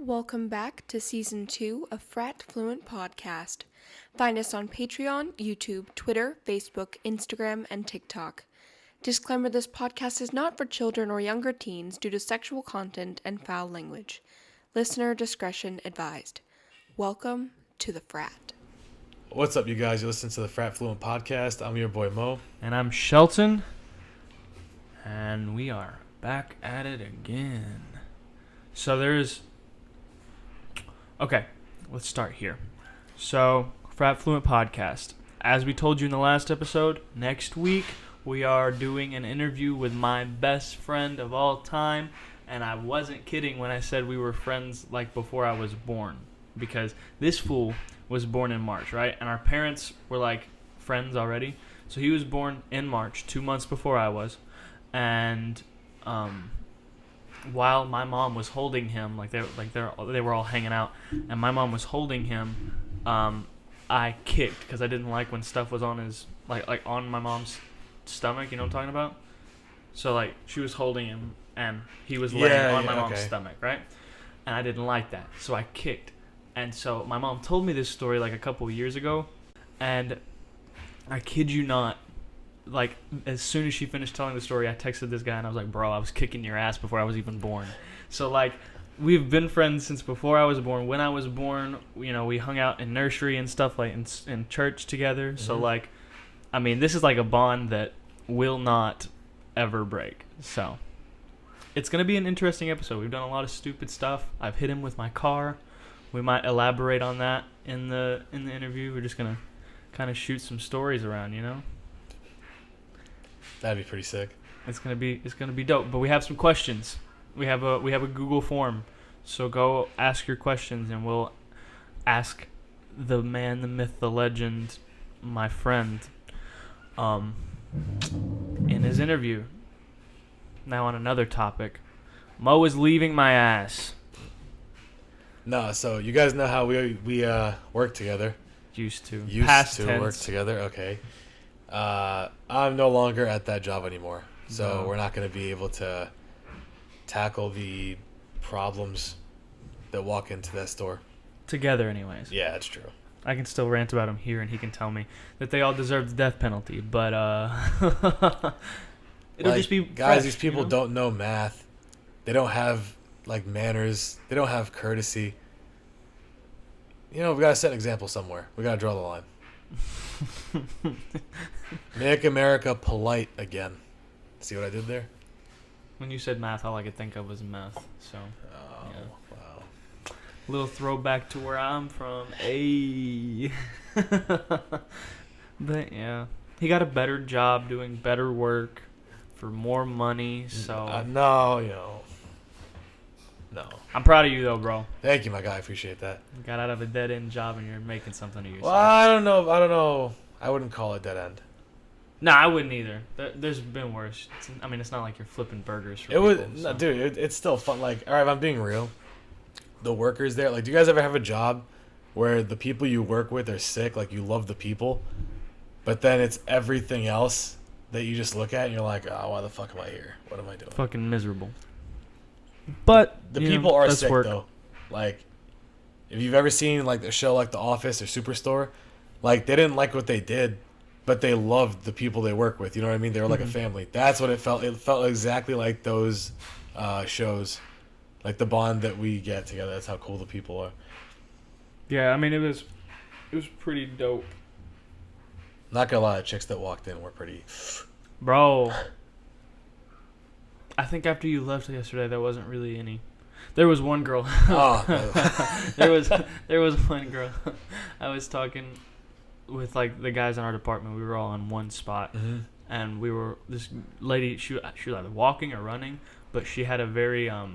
Welcome back to Season 2 of Frat Fluent Podcast. Find us on Patreon, YouTube, Twitter, Facebook, Instagram, and TikTok. Disclaimer: this podcast is not for children or younger teens due to sexual content and foul language. Listener discretion advised. Welcome to the Frat. What's up, you guys? You listen to the Frat Fluent Podcast. I'm your boy, Mo. And I'm Shelton. And we are back at it again. So Okay, let's start here. So, Frat Fluent Podcast. As we told you in the last episode, next week we are doing an interview with my best friend of all time. And I wasn't kidding when I said we were friends like before I was born. Because this fool was born in March, right? And our parents were like friends already. So he was born in March, 2 months before I was. And while my mom was holding him, they were all hanging out, and my mom was holding him, I kicked because I didn't like when stuff was on his like on my mom's stomach. You know what I'm talking about? So like she was holding him and he was laying on my mom's stomach, right? And I didn't like that, so I kicked. And so my mom told me this story like a couple of years ago, and I kid you not, like as soon as she finished telling the story, I texted this guy and I was like, bro, I was kicking your ass before I was even born. So like we've been friends since before I was born. When I was born, you know, we hung out in nursery and stuff, like in church together. Mm-hmm. So like, I mean, this is like a bond that will not ever break. So it's gonna be an interesting episode. We've done a lot of stupid stuff. I've hit him with my car. We might elaborate on that in the interview. We're just gonna kind of shoot some stories around, you know. That'd be pretty sick. It's gonna be dope. But we have some questions. We have a Google form, so go ask your questions, and we'll ask the man, the myth, the legend, my friend, in his interview. Now on another topic, Mo is leaving my ass. No, so you guys know how we work together. Used to Past tense. Work together. Okay. I'm no longer at that job anymore, so we're not going to be able to tackle the problems that walk into that store together anyways. Yeah, that's true. I can still rant about him here, and he can tell me that they all deserve the death penalty, but it'll just be guys, fresh, these people don't know math. They don't have like manners. They don't have courtesy. You know, we got to set an example somewhere. We got to draw the line. Make America polite again. See what I did there? When you said math, all I could think of was meth. So, wow. Little throwback to where I'm from. Ayy. But yeah, he got a better job doing better work for more money. So no. I'm proud of you though, bro. Thank you, my guy. I appreciate that. You got out of a dead end job and you're making something of yourself. Well, I don't know. I wouldn't call it dead end. No, I wouldn't either. There's been worse. It's not like you're flipping burgers for people. No, dude, it's still fun. Like, all right, if I'm being real, the workers there, like, do you guys ever have a job where the people you work with are sick, like, you love the people, but then it's everything else that you just look at and you're like, oh, why the fuck am I here? What am I doing? Fucking miserable. But the people are sick, though. Like, if you've ever seen, like, a show like The Office or Superstore, like, they didn't like what they did, but they loved the people they work with. You know what I mean? They were like a family. That's what it felt. It felt exactly like those shows, like the bond that we get together. That's how cool the people are. Yeah, I mean, it was pretty dope. Not gonna lie, the chicks that walked in were pretty. Bro, I think after you left yesterday, there wasn't really any. There was one girl. There was one girl. I was talking with like the guys in our department. We were all in one spot, and this lady. She was either walking or running, but she had a very I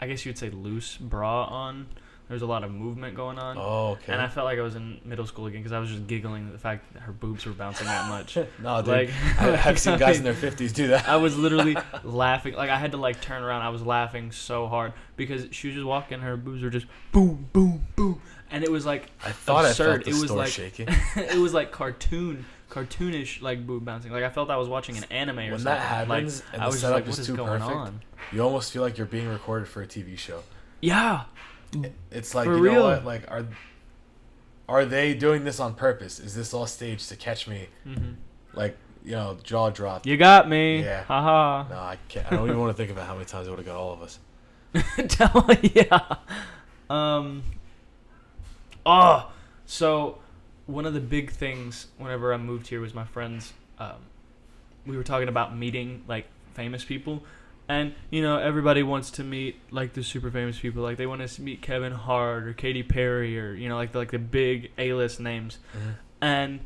guess you would say loose bra on. There was a lot of movement going on. Oh, okay. And I felt like I was in middle school again because I was just giggling at the fact that her boobs were bouncing that much. No, dude. I've seen guys in their 50s do that. I was literally laughing. Like, I had to, like, turn around. I was laughing so hard because she was just walking. Her boobs were just boom, boom, boom. And it was, like, I thought absurd. I felt the store shaking. It was, like, cartoonish, like, boob bouncing. Like, I felt I was watching an anime or something. When that happens like, and I the was setup just like, is too perfect, you almost feel like you're being recorded for a TV show. Yeah. It's like, For you know real. what? Like, are they doing this on purpose? Is this all staged to catch me? Mm-hmm. Like, you know, jaw dropped. You got me. Yeah. Haha. No, I can't. I don't even want to think about how many times it would have got all of us. Yeah. Oh, so one of the big things whenever I moved here was my friends. We were talking about meeting like famous people, and you know everybody wants to meet like the super famous people. Like they want to meet Kevin Hart or Katy Perry or you know like the big A-list names, and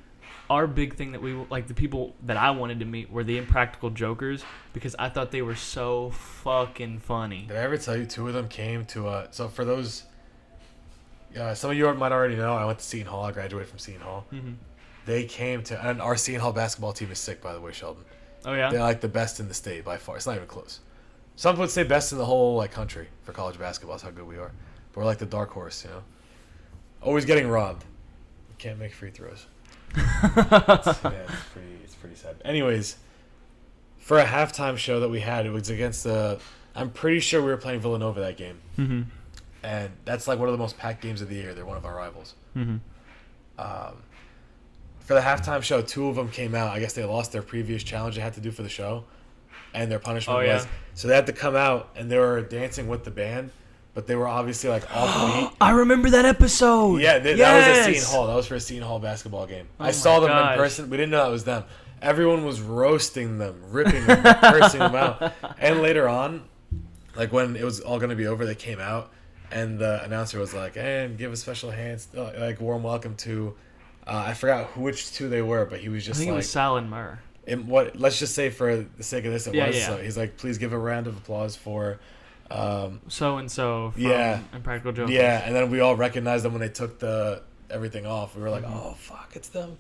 our big thing that we like the people that I wanted to meet were the Impractical Jokers because I thought they were so fucking funny. Did I ever tell you 2 of them came to so for those some of you might already know I went to Seton Hall. I graduated from Seton Hall. Mm-hmm. They came to, and our Seton Hall basketball team is sick, by the way, Sheldon. Oh yeah. They're like the best in the state by far. It's not even close. Some would say best in the whole like country for college basketball. That's how good we are. But we're like the dark horse, you know. Always getting robbed. Can't make free throws. It's pretty sad. Anyways, for a halftime show that we had, it was against the. I'm pretty sure we were playing Villanova that game, Mm-hmm. and that's like one of the most packed games of the year. They're one of our rivals. Mm-hmm. For the halftime show, 2 of them came out. I guess they lost their previous challenge they had to do for the show, and their punishment was so they had to come out and they were dancing with the band, but they were obviously like off beat. I remember that episode. Yeah, that was at Seton Hall. That was for a Seton Hall basketball game. I saw them in person. We didn't know that was them. Everyone was roasting them, ripping them, cursing them out. And later on, like when it was all going to be over, they came out, and the announcer was like, "And give a special hands, like warm welcome to." I forgot which 2 they were, but he was just I think like, it was Sal and Murr. let's just say for the sake of this, it was. Yeah. So he's like, please give a round of applause for So and so from Impractical Jokers. Yeah, and then we all recognized them when they took everything off. We were like, oh fuck, it's them.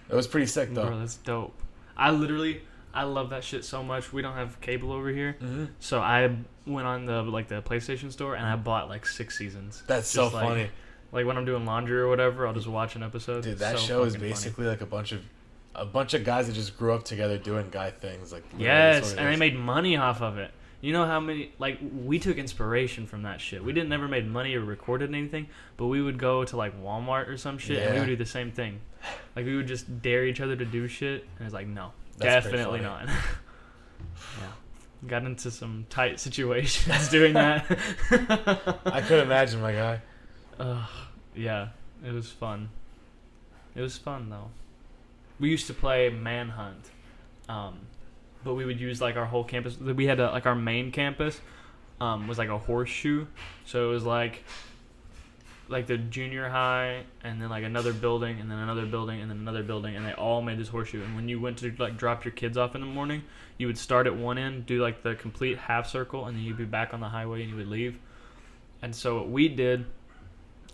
It was pretty sick though. Bro, that's dope. I love that shit so much. We don't have cable over here, so I went on the PlayStation store and I bought like 6 seasons. That's so funny. Like when I'm doing laundry or whatever, I'll just watch an episode. Dude, that show is basically like a bunch of guys that just grew up together doing guy things. Like yes, and they made money off of it. You know how many we took inspiration from that shit. We didn't never made money or recorded anything, but we would go to like Walmart or some shit and we would do the same thing. Like we would just dare each other to do shit, and it's like no, that's definitely not. Yeah, got into some tight situations doing that. I could imagine, my guy. Yeah, it was fun. It was fun though. We used to play Manhunt, but we would use like our whole campus. We had like our main campus was like a horseshoe, so it was like the junior high, and then like another building, and then another building, and then another building, and they all made this horseshoe. And when you went to like drop your kids off in the morning, you would start at one end, do like the complete half circle, and then you'd be back on the highway and you would leave. And so what we did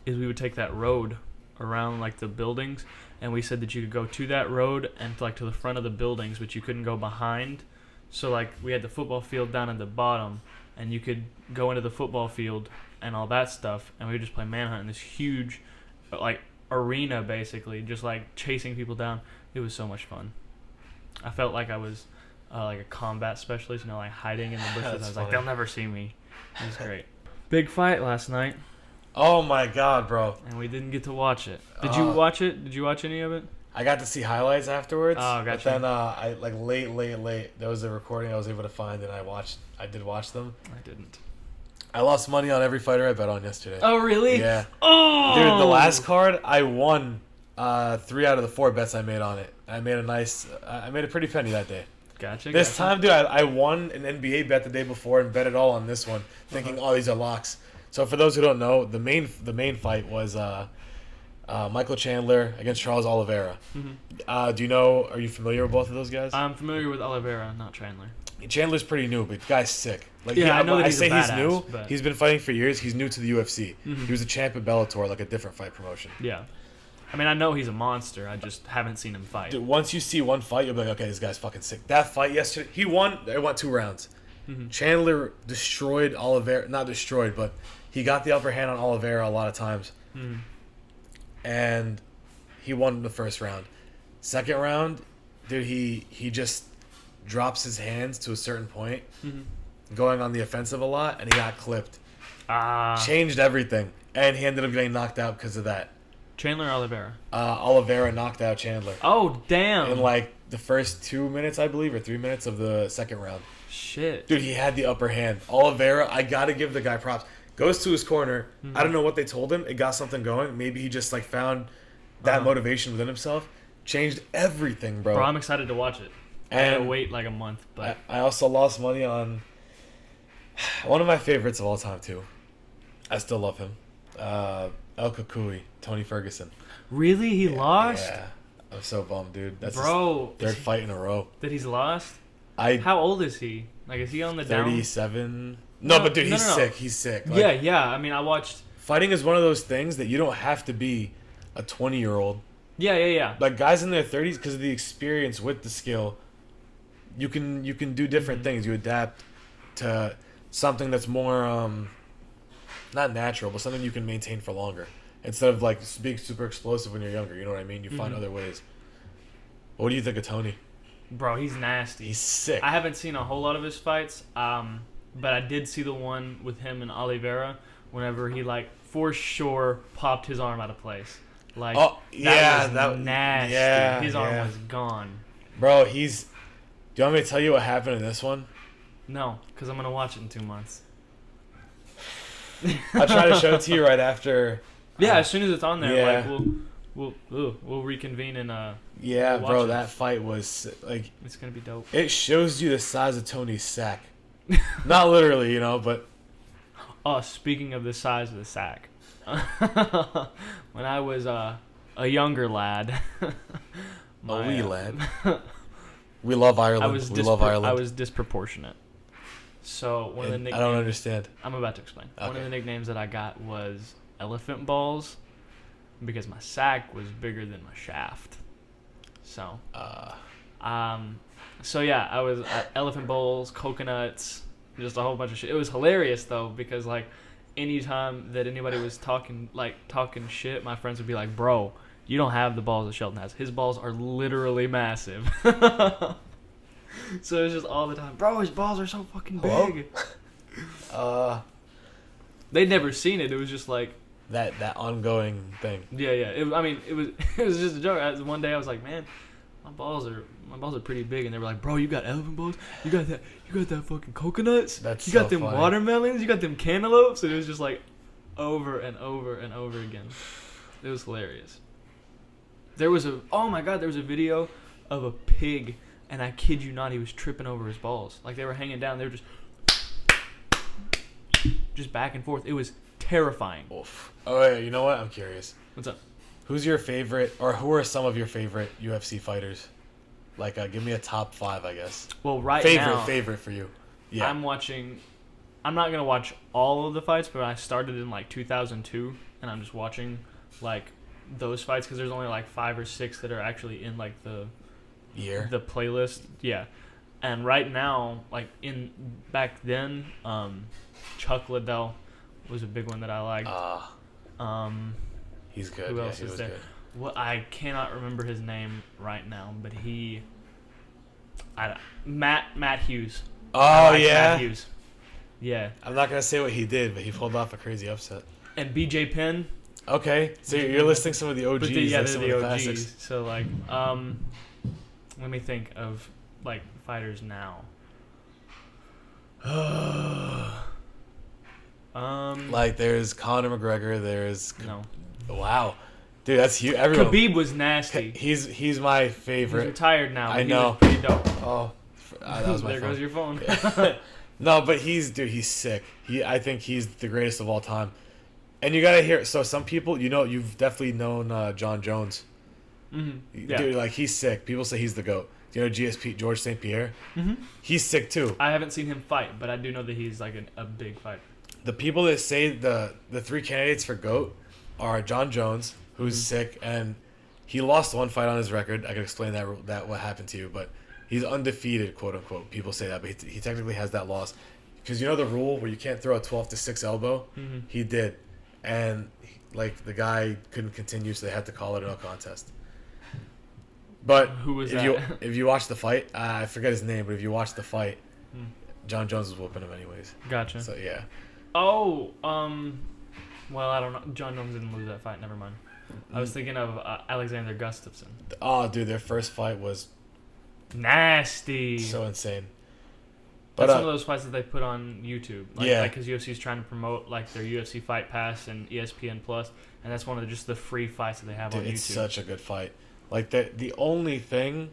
is we would take that road around like the buildings, and we said that you could go to that road and like to the front of the buildings, but you couldn't go behind. So like we had the football field down at the bottom, and you could go into the football field and all that stuff, and we would just play Manhunt in this huge like arena, basically just like chasing people down. It was so much fun. I felt like I was like a combat specialist, you know, like hiding in the bushes. I was funny. like, they'll never see me. It was great. Big fight last night. Oh my god, bro. And we didn't get to watch it. Did you watch it? Did you watch any of it? I got to see highlights afterwards. Oh, gotcha. But then I like late. There was a recording I was able to find, and I did watch them. I didn't. I lost money on every fighter I bet on yesterday. Oh, really? Yeah. Oh! Dude, the last card, I won 3 out of the 4 bets I made on it. I made a pretty penny that day. Gotcha. This time, dude, I won an NBA bet the day before and bet it all on this one, thinking, oh, these are locks. So for those who don't know, the main fight was Michael Chandler against Charles Oliveira. Mm-hmm. Are you familiar with both of those guys? I'm familiar with Oliveira, not Chandler. Chandler's pretty new, but the guy's sick. Like, yeah, I know that he's a badass, he's new. But... He's been fighting for years. He's new to the UFC. Mm-hmm. He was a champ at Bellator, like a different fight promotion. Yeah. I mean, I know he's a monster. I just haven't seen him fight. Dude, once you see one fight, you'll be like, okay, this guy's fucking sick. That fight yesterday, he won. It went 2 rounds. Mm-hmm. Chandler destroyed Oliveira. Not destroyed, but he got the upper hand on Oliveira a lot of times. Mm-hmm. And he won the first round. Second round, dude, he just drops his hands to a certain point, going on the offensive a lot, and he got clipped. Changed everything. And he ended up getting knocked out because of that. Chandler or Oliveira? Oliveira knocked out Chandler. Oh, damn. In like the first 2 minutes, I believe, or 3 minutes of the second round. Shit. Dude, he had the upper hand. Oliveira, I gotta give the guy props. Goes to his corner. I don't know what they told him. It got something going. Maybe he just like found that motivation within himself. Changed everything, bro. Bro, I'm excited to watch it. I gotta wait like a month, but I also lost money on one of my favorites of all time too. I still love him. El Kukui, Tony Ferguson. Really, he lost? Yeah, I'm so bummed, dude. That's bro, his third fight in a row. That he's lost. How How old is he? Like, is he on the down? 37. No, but dude, he's sick. He's sick. Like, yeah. I mean, I watched. Fighting is one of those things that you don't have to be a 20-year-old. Yeah. Like guys in their 30s, because of the experience with the skill, you can do different things. You adapt to something that's more not natural, but something you can maintain for longer instead of like being super explosive when you're younger. You know what I mean? You find other ways. What do you think of Tony? Bro, he's nasty. He's sick. I haven't seen a whole lot of his fights, but I did see the one with him and Oliveira whenever he like for sure popped his arm out of place. Like, that was nasty. Yeah, his arm was gone. Bro, do you want me to tell you what happened in this one? No, because I'm gonna watch it in 2 months. I'll try to show it to you right after. Yeah, as soon as it's on there, yeah. like we'll reconvene and Yeah, we'll bro, watch it. that fight was like It's gonna be dope. it shows you the size of Tony's sack. Not literally, but Oh, speaking of the size of the sack, when I was a younger lad, a wee lad. We love Ireland. We love Ireland. I was disproportionate. So one of the nicknames I don't understand. I'm about to explain. Okay. One of the nicknames that I got was elephant balls because my sack was bigger than my shaft. So, so yeah, I was elephant bowls, coconuts, just a whole bunch of shit. It was hilarious though because like anytime that anybody was talking shit, my friends would be like, "Bro, you don't have the balls that Shelton has. His balls are literally massive." So it was just all the time, "Bro, his balls are so fucking big." They'd never seen it. It was just like that ongoing thing. yeah. It was just a joke. One day I was like, "Man, my balls are pretty big," and they were like, "Bro, you got elephant balls? You got that fucking coconuts? You got them funny. watermelons? You got them cantaloupes?" And it was just like over and over and over again. It was hilarious. There was a video of a pig, and I kid you not, he was tripping over his balls. Like they were hanging down, they were just back and forth. It was terrifying. Oof. Oh, yeah, you know what? I'm curious. What's up? Who's your favorite, or who are some of your favorite UFC fighters? Like, give me a top 5, I guess. Well, now, favorite for you. Yeah. I'm not gonna watch all of the fights, but I started in like 2002, and I'm just watching like those fights because there's only like 5 or 6 that are actually in like the playlist. Yeah. And right now, like back then, Chuck Liddell was a big one that I liked. He's good. Who else he is was there? good. Well, I cannot remember his name right now, but Matt Hughes. Oh, Matt yeah? Hughes. Yeah. I'm not going to say what he did, but he pulled off a crazy upset. And BJ Penn. Okay, so you're listing some of the OGs. They're some the of the OGs. classics. So, like, let me think of, like, fighters now. Like, there's Conor McGregor, there's... No. Wow. Dude, that's huge. Everyone... Khabib was nasty. He's my favorite. He's retired now. I know. He was pretty dope. Oh, that was my There phone. goes your phone. Yeah. No, but he's sick. I think he's the greatest of all time. And you gotta hear. So some people, you've definitely known John Jones. Mm-hmm. Yeah. Dude, like he's sick. People say he's the GOAT. Do you know GSP, George St. Pierre? Mm-hmm. He's sick too. I haven't seen him fight, but I do know that he's like a big fighter. The people that say the 3 candidates for GOAT are John Jones, who's sick, and he lost one fight on his record. I can explain that what happened to you, but he's undefeated, quote unquote. People say that, but he technically has that loss because you know the rule where you can't throw a 12-6 elbow. Mm-hmm. He did, and the guy couldn't continue, so they had to call it a no contest. But who was that? If you watch the fight, I forget his name, but if you watch the fight, John Jones was whooping him anyways. Gotcha. So yeah. Oh, well, I don't know. John Jones didn't lose that fight. Never mind. I was thinking of Alexander Gustafsson. Oh, dude, their first fight was Nasty. so insane. That's one of those fights that they put on YouTube. Yeah. Because UFC is trying to promote like their UFC Fight Pass and ESPN Plus, and that's one of just the free fights that they have on YouTube. It's such a good fight. Like the only thing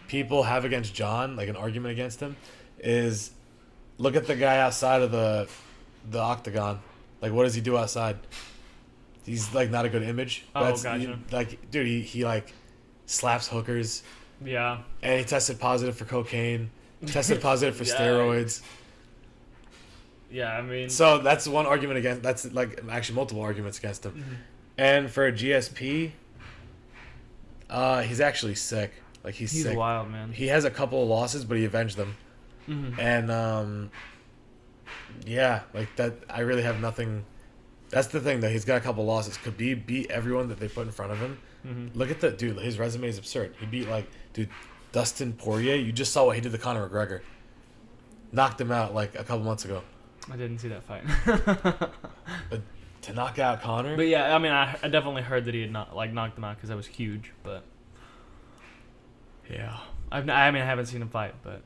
people have against John, like an argument against him, is look at the guy outside of the octagon. Like, what does he do outside? He's like not a good image. Gotcha. Dude, he like slaps hookers. Yeah. And he tested positive for cocaine. Tested positive for steroids. Yeah, I mean. So that's one argument against. That's like actually multiple arguments against him. Mm-hmm. And for a GSP, he's actually sick. Like he's sick. Wild, man. He has a couple of losses, but he avenged them. Mm-hmm. And yeah, like that. I really have nothing. That's the thing, though. He's got a couple losses. Khabib beat everyone that they put in front of him. Mm-hmm. Look at the dude. His resume is absurd. He beat Dustin Poirier. You just saw what he did to Conor McGregor. Knocked him out like a couple months ago. I didn't see that fight. But to knock out Conor. But yeah, I mean, I definitely heard that he had knocked him out because that was huge. But yeah, I haven't seen him fight, but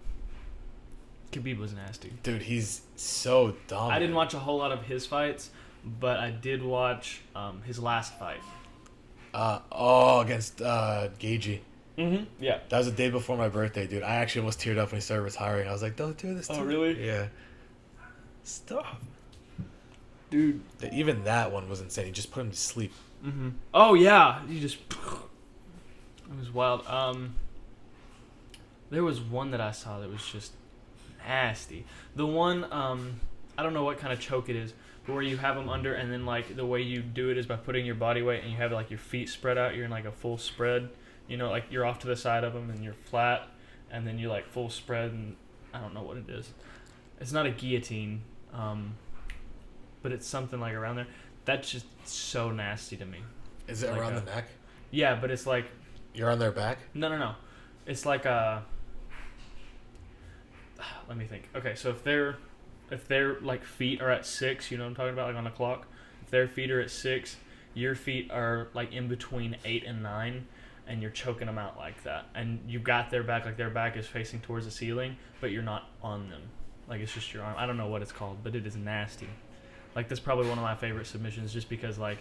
Khabib was nasty. Dude, he's so dominant. I didn't watch a whole lot of his fights, but I did watch his last fight. Against Gagey. Mm-hmm. Yeah. That was the day before my birthday, dude. I actually almost teared up when he started retiring. I was like, don't do this to me. Oh, really? Yeah. Stop. Dude. Even that one was insane. He just put him to sleep. Mm-hmm. Oh, yeah. You just... It was wild. There was one that I saw that was just nasty. The one, I don't know what kind of choke it is, but where you have them under, and then like the way you do it is by putting your body weight, and you have like your feet spread out. You're in like a full spread. You know, like you're off to the side of them, and you're flat, and then you like full spread, and I don't know what it is. It's not a guillotine, but it's something like around there. That's just so nasty to me. Is it like around the neck? Yeah, but it's like... You're on their back? No. It's like a... Let me think. Okay, so if their like feet are at 6, you know what I'm talking about, like on a clock. If their feet are at 6, your feet are like in between 8 and 9, and you're choking them out like that. And you got their back, like their back is facing towards the ceiling, but you're not on them. Like it's just your arm. I don't know what it's called, but it is nasty. Like that's probably one of my favorite submissions, just because like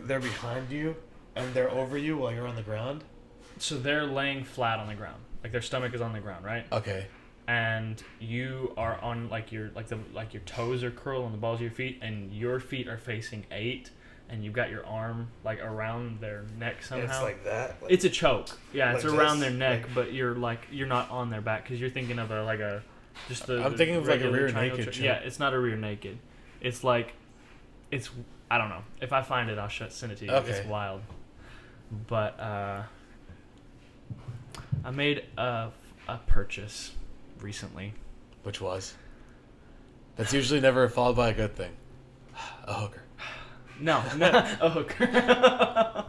they're behind you and they're over you while you're on the ground. So they're laying flat on the ground, like their stomach is on the ground, right? Okay. And you are on your toes are curled on the balls of your feet, and your feet are facing 8, and you've got your arm like around their neck somehow. It's like that. Like, it's a choke. Yeah, it's like around this? their neck, but you're not on their back because you're thinking of I'm thinking of like a rear naked choke. Yeah, it's not a rear naked. It's like I don't know. If I find it, I'll send it to you. Okay. It's wild. But I made a purchase recently. Which was? That's usually never followed by a good thing. A hooker. No, a hooker.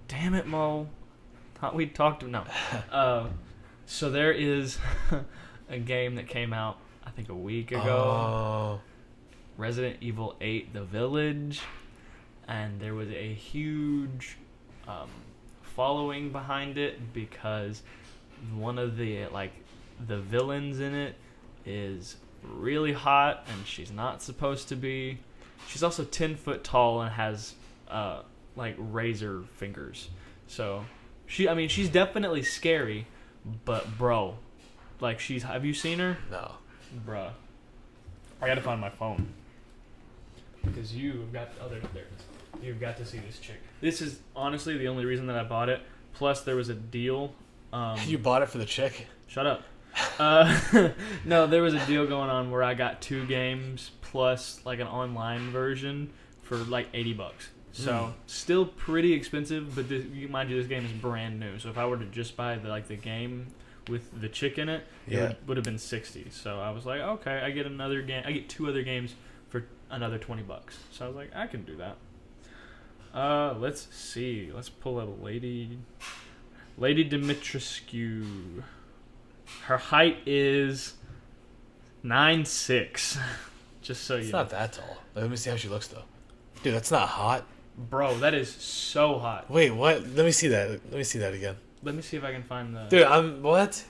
Damn it, Mo. Thought we'd talked to... No. So there is a game that came out, I think, a week ago. Oh. Resident Evil 8 The Village. And there was a huge following behind it because one of the villains in it is really hot, and she's not supposed to be. She's also 10 foot tall and has razor fingers. So she's definitely scary, but bro, have you seen her? No. Bruh. I gotta find my phone. Because you've got you've got to see this chick. This is honestly the only reason that I bought it. Plus there was a deal. You bought it for the chick? Shut up. No, there was a deal going on where I got 2 games plus like an online version for like $80. So still pretty expensive, but mind you, this game is brand new. So if I were to just buy the game with the chick in it, it would have been $60. So I was like, okay, I get another game. I get 2 other games for another $20. So I was like, I can do that. Let's see. Let's pull up Lady Dimitrescu. Her height is 9'6". Just so It's you not that tall. Let me see how she looks though. Dude, that's not hot. Bro, that is so hot. Wait, what? Let me see that. Let me see that again. Let me see if I can find the... Dude, what?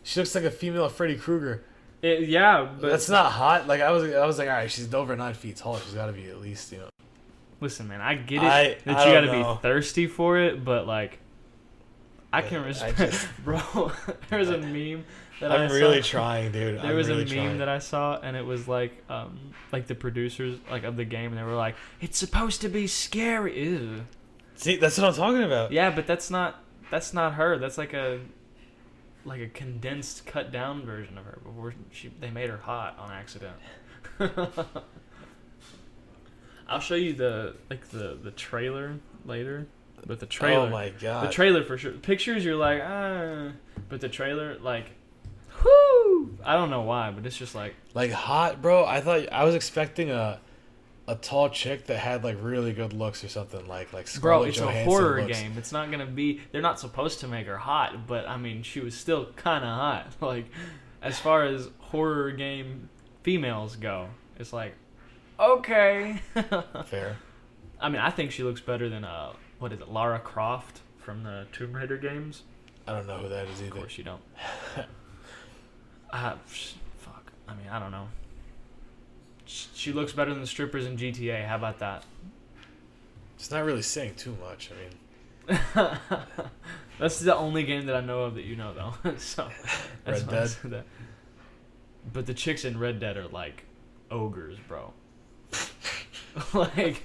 She looks like a female Freddy Krueger. Yeah, but... That's not hot. Like I was like, all right, she's over 9 feet tall. She's got to be at least, you know. Listen, man, I get it that I you got don't to know. be thirsty for it, but like, I can respect... Bro, there's a meme that I'm really trying, dude. There was a meme that I saw, and it was like the producers like of the game, and they were like, "It's supposed to be scary." Ew. See, that's what I'm talking about. Yeah, but that's not her. That's like a condensed, cut down version of her. Before they made her hot on accident. I'll show you the trailer later. But the trailer, oh my god, the trailer for sure. Pictures, you're like, but the trailer, like, whoo! I don't know why, but it's just like hot, bro. I was expecting a tall chick that had like really good looks or something like Scarlett bro. It's Johansson a horror looks. game. It's not gonna be. They're not supposed to make her hot, but I mean, she was still kind of hot. Like, as far as horror game females go, it's like, okay. Fair. I mean, I think she looks better than what is it, Lara Croft from the Tomb Raider games? I don't know who that is either. Of course you don't. Fuck. I mean, I don't know. She looks better than the strippers in GTA. How about that? It's not really saying too much. I mean, that's the only game that I know of that you know, though. So that's Red why I Dead. said that. But the chicks in Red Dead are like ogres, bro. Like,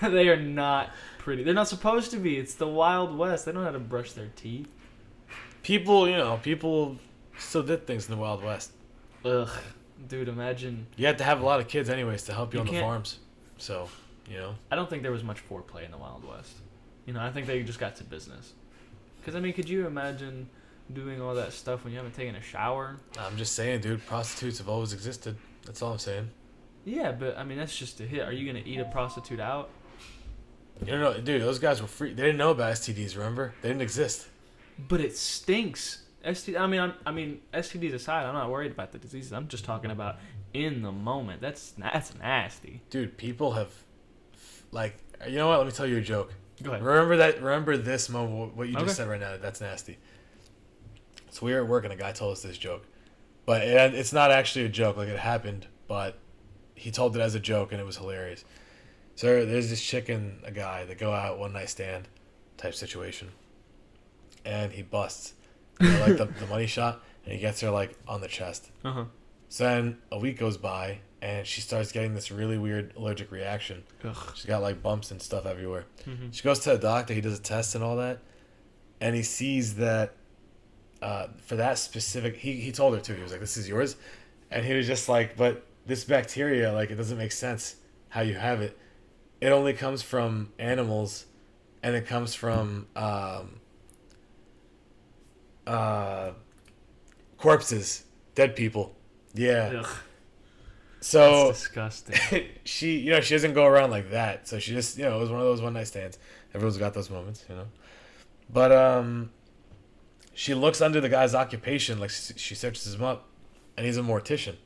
they are not pretty. They're not supposed to be. It's the Wild West. They don't know how to brush their teeth. People still did things in the Wild West. Ugh. Dude, imagine. You had to have a lot of kids anyways to help you on the can't- farms. So, I don't think there was much foreplay in the Wild West. I think they just got to business. Because, I mean, could you imagine doing all that stuff when you haven't taken a shower? I'm just saying, dude, prostitutes have always existed. That's all I'm saying. Yeah, but, I mean, that's just a hit. Are you going to eat a prostitute out? You don't know, dude, those guys were free. They didn't know about STDs, remember? They didn't exist. But it stinks. I mean, STDs aside, I'm not worried about the diseases. I'm just talking about in the moment. That's nasty. Dude, people have, like, you know what? Let me tell you a joke. Go ahead. Remember this moment, what you Okay. just said right now. That's nasty. So we were at work and a guy told us this joke. But it's not actually a joke. Like, it happened, but he told it as a joke and it was hilarious. So there's this chick and a guy that go out one night stand type situation. And he busts. Like the money shot. And he gets her like on the chest. Uh-huh. So then a week goes by and she starts getting this really weird allergic reaction. Ugh. She's got like bumps and stuff everywhere. Mm-hmm. She goes to the doctor. He does a test and all that. And he sees that for that specific... He told her too. He was like, this is yours. And he was just like, but this bacteria, like, it doesn't make sense how you have it. It only comes from animals, and it comes from corpses, dead people. Yeah. Ugh. So That's disgusting. she doesn't go around like that. So she just, it was one of those one night stands. Everyone's got those moments, But she looks under the guy's occupation, like she searches him up, and he's a mortician.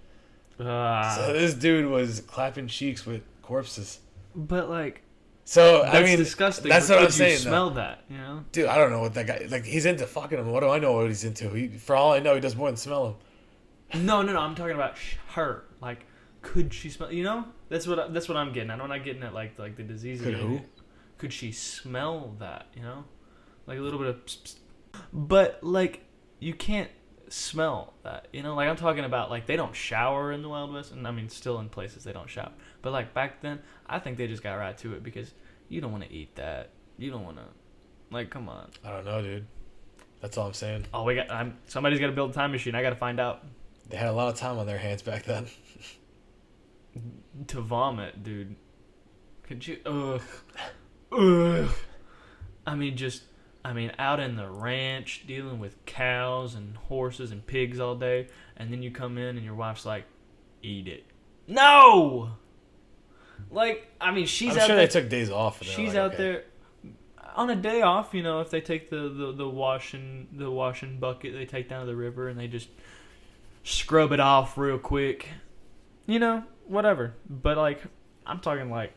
So this dude was clapping cheeks with corpses. But like, So that's I mean, disgusting. that's what I'm because you saying. Smell Though. that, Dude, I don't know what that guy like. He's into fucking him. What do I know what he's into? For all I know, he does more than smell him. No. I'm talking about her. Like, could she smell? That's what I'm getting at. I'm not getting at like the diseases. Could who? Could she smell that? Like a little bit of. Pss, pss. But like, you can't smell that. Like I'm talking about like they don't shower in the Wild West, and I mean still in places they don't shower. But like back then, I think they just got right to it because you don't want to eat that. You don't want to, like, come on. I don't know, dude. That's all I'm saying. Oh, somebody's got to build a time machine. I got to find out. They had a lot of time on their hands back then. To vomit, dude. Could you? Ugh. I mean, out in the ranch dealing with cows and horses and pigs all day, and then you come in and your wife's like, "Eat it." No. Like, I mean, she's I'm out sure there. they took days off. And She's like, out okay. there on a day off. If they take the washing bucket, they take down to the river and they just scrub it off real quick. whatever. But like, I'm talking like,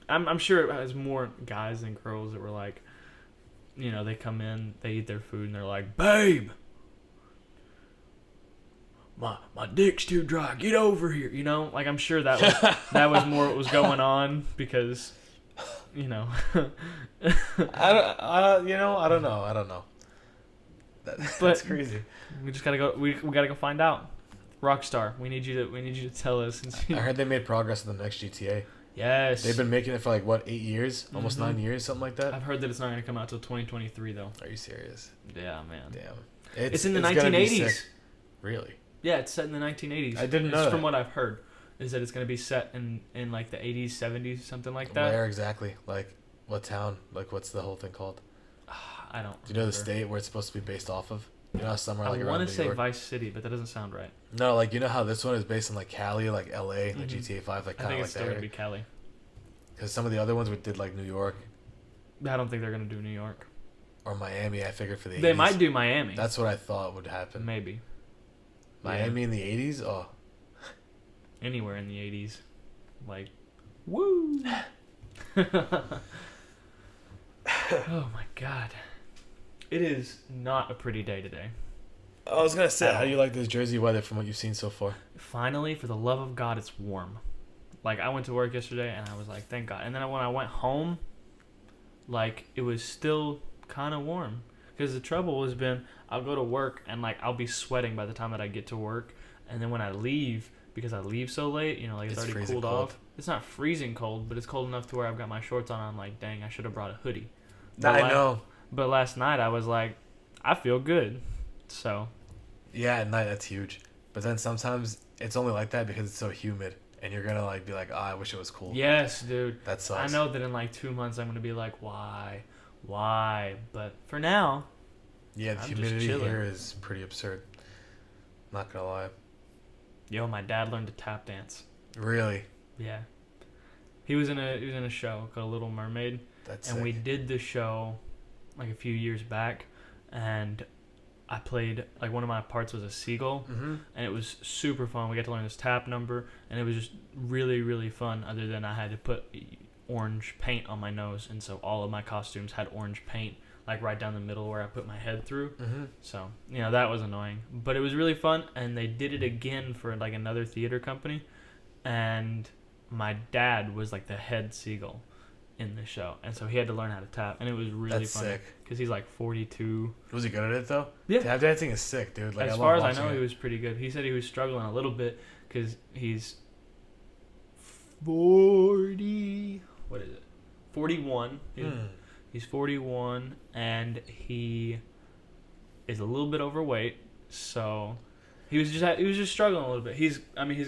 I'm sure it has more guys than girls that were like, you know, they come in, they eat their food, and they're like, babe, my dick's too dry. Get over here. You know, like I'm sure that was more what was going on because, you know. I don't know. That's crazy. We just gotta go. We gotta go find out. Rockstar, we need you to tell us. I heard they made progress in the next GTA. Yes. They've been making it for like what, 8 years, almost 9 years, something like that. I've heard that it's not gonna come out till 2023 though. Are you serious? Yeah, man. Damn. It's in the 1980s. Really? Yeah, it's set in the 1980s. I didn't know that. From what I've heard, is that it's gonna be set in like the 80s, 70s, something like that. Where exactly? Like what town? Like what's the whole thing called? I don't. Do you know the state where it's supposed to be based off of? You know, somewhere like I around want New to say York? Vice City, but that doesn't sound right. No, like you know how this one is based in like Cali, like LA, like GTA 5, like I kind think of it's like still that. gonna be Cali. Because some of the other ones we did like New York I don't think they're gonna do New York. or Miami. I figured for the 80s. They might do Miami. That's what I thought would happen. Maybe. Miami in the 80s? Oh. Anywhere in the 80s. Like, woo! Oh my god. It is not a pretty day today. I was going to say, how do you like this Jersey weather from what you've seen so far? Finally, for the love of God, it's warm. Like, I went to work yesterday and I was like, thank God. And then when I went home, like, it was still kind of warm. Because the trouble has been, I'll go to work and, like, I'll be sweating by the time that I get to work. And then when I leave, because I leave so late, you know, like, it's already cooled off. It's not freezing cold, but it's cold enough to where I've got my shorts on. I'm like, dang, I should have brought a hoodie. I know. But last night I was like, I feel good. So. Yeah, at night that's huge. But then sometimes it's only like that because it's so humid. And you're going to, like, be like, I wish it was cool. Yes, dude. That sucks. I know that in, like, 2 months I'm going to be like, why? But for now, yeah, the I'm humidity just chilling. here is pretty absurd. Not going to lie. Yo, my dad learned to tap dance. Really? Yeah. He was in a show called Little Mermaid. That's and sick. we did the show like a few years back, and I played, like, one of my parts was a seagull, and it was super fun. We got to learn this tap number, and it was just really, really fun, other than I had to put orange paint on my nose, and so all of my costumes had orange paint, like, right down the middle where I put my head through. So, you know, that was annoying. But it was really fun, and they did it again for, like, another theater company, and my dad was, like, the head seagull in the show, and so he had to learn how to tap, and it was really That's funny. sick. Because he's, like, 42. Was he good at it, though? Yeah. Tap dancing is sick, dude. Like, As I far as love I know, watching he it. was pretty good. He said he was struggling a little bit because he's 40. What is it? 41. He's 41, and he is a little bit overweight. So he was just struggling a little bit. He's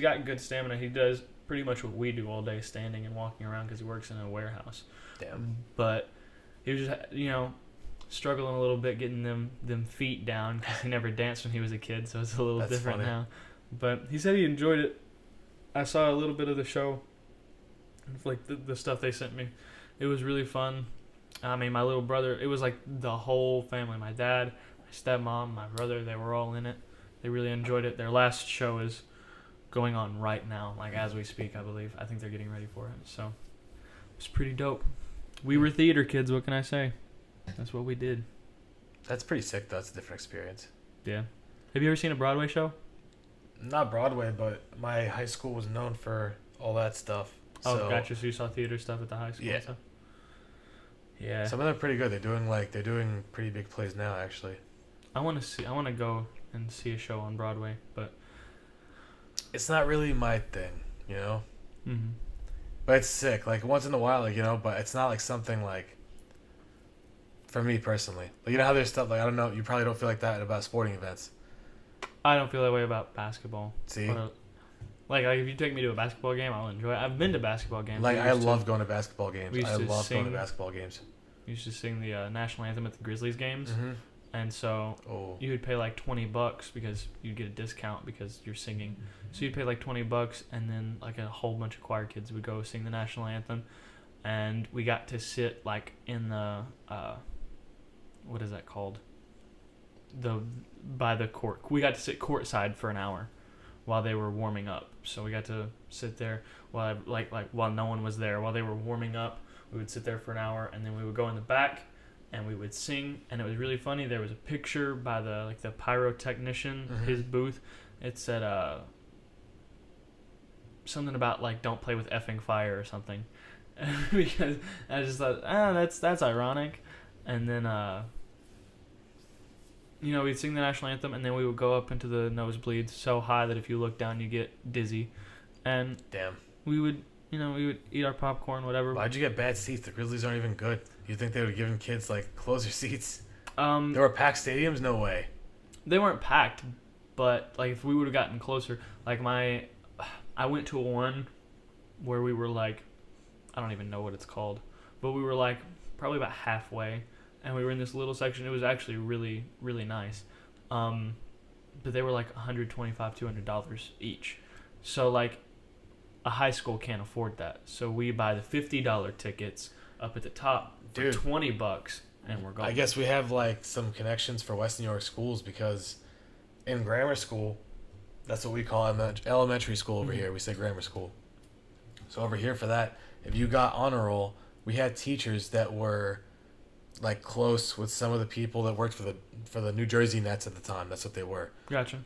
got good stamina. He does pretty much what we do all day, standing and walking around, because he works in a warehouse. Damn. But he was just, you know, struggling a little bit getting them feet down because he never danced when he was a kid, so it's a little That's different funny. now. But he said he enjoyed it. I saw a little bit of the show, like the stuff they sent me. It was really fun. I mean, my little brother, it was like the whole family. My dad, my stepmom, my brother, they were all in it. They really enjoyed it. Their last show is going on right now, like as we speak, I believe. I think they're getting ready for it. So it's pretty dope. We were theater kids, what can I say? That's what we did. That's pretty sick, though. That's a different experience. Yeah. Have you ever seen a Broadway show? Not Broadway, but my high school was known for all that stuff. Oh, So, gotcha. So you saw theater stuff at the high school Yeah. and stuff? Yeah. Some of them are pretty good. They're doing pretty big plays now, actually. I want to go and see a show on Broadway, but It's not really my thing, you know? mhm. But it's sick. Like, once in a while, like, you know, but it's not like something like, for me personally. Like, you know how there's stuff, like, I don't know, you probably don't feel like that about sporting events. I don't feel that way about basketball. See? Or, like if you take me to a basketball game, I'll enjoy it. I've been to basketball games. Like, We I used to- love going to basketball games. we used I to love going to sing- basketball games. We used to sing the national anthem at the Grizzlies games, Mm-hmm. and so Oh. you would pay like $20 because you'd get a discount because you're singing. So you'd pay like $20, and then like a whole bunch of choir kids would go sing the national anthem, and we got to sit like in the what is that called? By the court. We got to sit courtside for an hour while they were warming up. So we got to sit there while while no one was there. While they were warming up, we would sit there for an hour, and then we would go in the back and we would sing, and it was really funny. There was a picture by the pyrotechnician, his booth. It said something about like don't play with effing fire or something. Because I just thought, that's ironic. And then we'd sing the national anthem, and then we would go up into the nosebleeds so high that if you look down you get dizzy. And damn, we would eat our popcorn, whatever. Why'd you get bad seats? The Grizzlies aren't even good. You think they would have given kids like closer seats? There were packed stadiums? No way. They weren't packed, but like if we would have gotten closer, like I went to one where we were like, I don't even know what it's called, but we were like probably about halfway, and we were in this little section. It was actually really, really nice, but they were like $125, $200 each. So like a high school can't afford that. So we buy the $50 tickets up at the top for $20, and we're going. I guess we have like some connections for West New York schools, because in grammar school, that's what we call elementary school over here. We say grammar school. So over here for that, if you got honor roll, we had teachers that were like close with some of the people that worked for the New Jersey Nets at the time. That's what they were. Gotcha.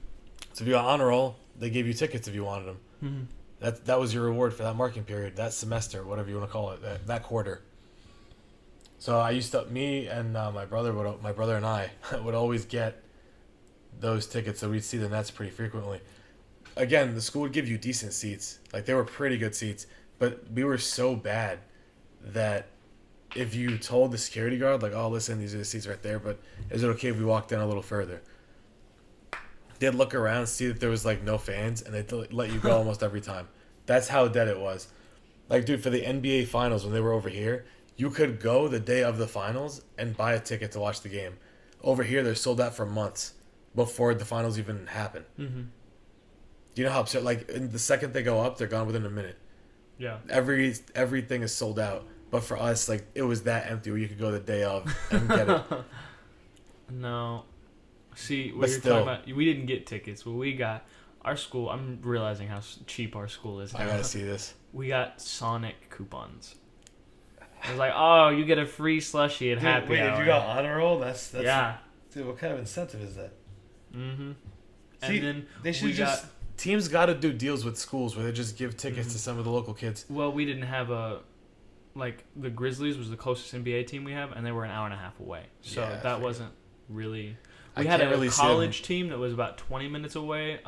So if you got honor roll, they gave you tickets if you wanted them. Mm-hmm. That was your reward for that marking period, that semester, whatever you want to call it, that quarter. So me and my brother and I would always get those tickets, so we'd see the Nets pretty frequently. Again, the school would give you decent seats. Like, they were pretty good seats, but we were so bad that if you told the security guard, like, oh, listen, these are the seats right there, but is it okay if we walk down a little further? They'd look around, see that there was, like, no fans, and they'd let you go almost every time. That's how dead it was. Like, dude, for the NBA Finals, when they were over here, you could go the day of the Finals and buy a ticket to watch the game. Over here, they're sold out for months before the Finals even happen. Mm-hmm. Do you know how absurd? Like, the second they go up, they're gone within a minute. Yeah. Everything is sold out. But for us, like, it was that empty where you could go the day of and get it. No. See, what you're talking about, we didn't get tickets. What we got, our school, I'm realizing how cheap our school is now. I gotta see this. We got Sonic coupons. It was like, oh, you get a free slushie at happy hour. If you got honor roll, that's yeah. Dude, what kind of incentive is that? Mm-hmm. See, and then they should teams got to do deals with schools where they just give tickets to some of the local kids. Well, we didn't have the Grizzlies was the closest NBA team we have, and they were an hour and a half away. So that wasn't really. We had a college team that was about 20 minutes away.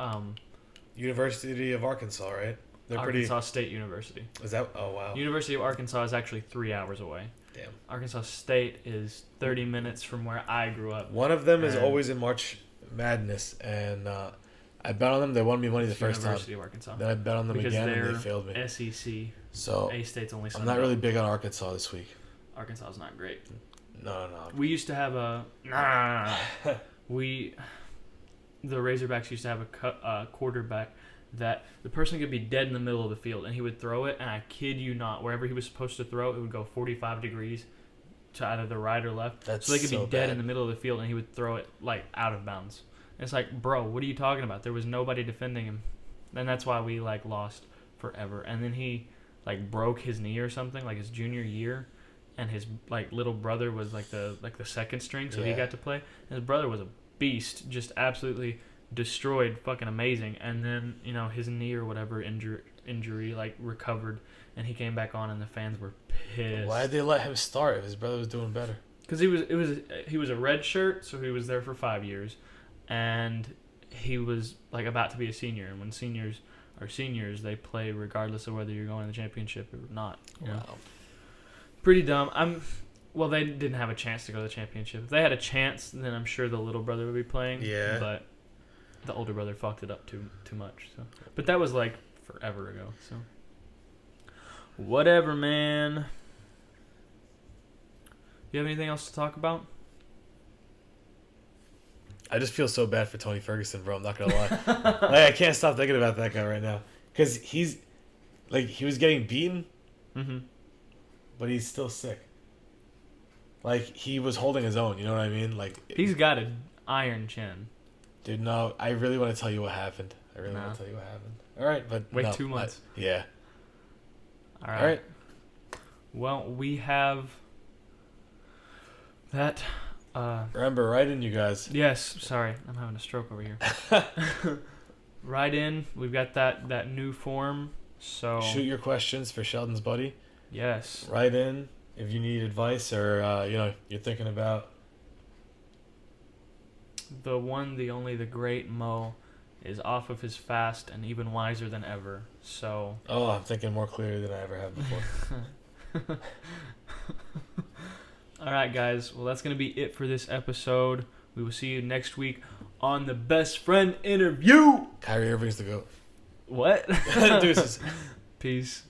University of Arkansas, right? They're Arkansas State University. Is that? Oh, wow. University of Arkansas is actually 3 hours away. Damn. Arkansas State is 30 minutes from where I grew up. One of them is always in March Madness, and I bet on them. They won me money the first time. University of Arkansas. Then I bet on them again, and they failed me. SEC. So A-State's only. I'm not really big on Arkansas this week. Arkansas is not great. No. We used to have a. The Razorbacks used to have a quarterback that the person could be dead in the middle of the field, and he would throw it, and I kid you not, wherever he was supposed to throw, it would go 45 degrees to either the right or left. So they could be dead in the middle of the field, and he would throw it like out of bounds. And it's like, bro, what are you talking about? There was nobody defending him, and that's why we like lost forever. And then he like broke his knee or something like his junior year, and his like little brother was like the second string, so he got to play. And his brother was a beast, just absolutely destroyed, fucking amazing. And then his knee or whatever injury like recovered, and he came back on, and the fans were pissed. Why did they let him start if his brother was doing better? Because he was a red shirt, so he was there for 5 years, and he was like about to be a senior. And when seniors are seniors, they play regardless of whether you're going to the championship or not. Wow. Pretty dumb. Well, they didn't have a chance to go to the championship. If they had a chance, then I'm sure the little brother would be playing. Yeah. But the older brother fucked it up too much. So, but that was like forever ago. So, whatever, man. You have anything else to talk about? I just feel so bad for Tony Ferguson, bro. I'm not gonna lie. Like, I can't stop thinking about that guy right now, because he was getting beaten, but he's still sick. Like, he was holding his own. You know what I mean? Like, he's got an iron chin. Dude, no, I really want to tell you what happened. I really want to tell you what happened. All right, but wait no, 2 months. Yeah. All right. All right. Well, we have that. Remember, write in, you guys. Yes. Sorry, I'm having a stroke over here. Write in. We've got that new form. So shoot your questions for Sheldon's buddy. Yes. Write in if you need advice or you're thinking about. The one, the only, the great Moe is off of his fast and even wiser than ever. So. Oh, I'm thinking more clearly than I ever have before. All right, guys. Well, that's going to be it for this episode. We will see you next week on the Best Friend Interview. Kyrie Irving's the GOAT. What? Deuces. Peace.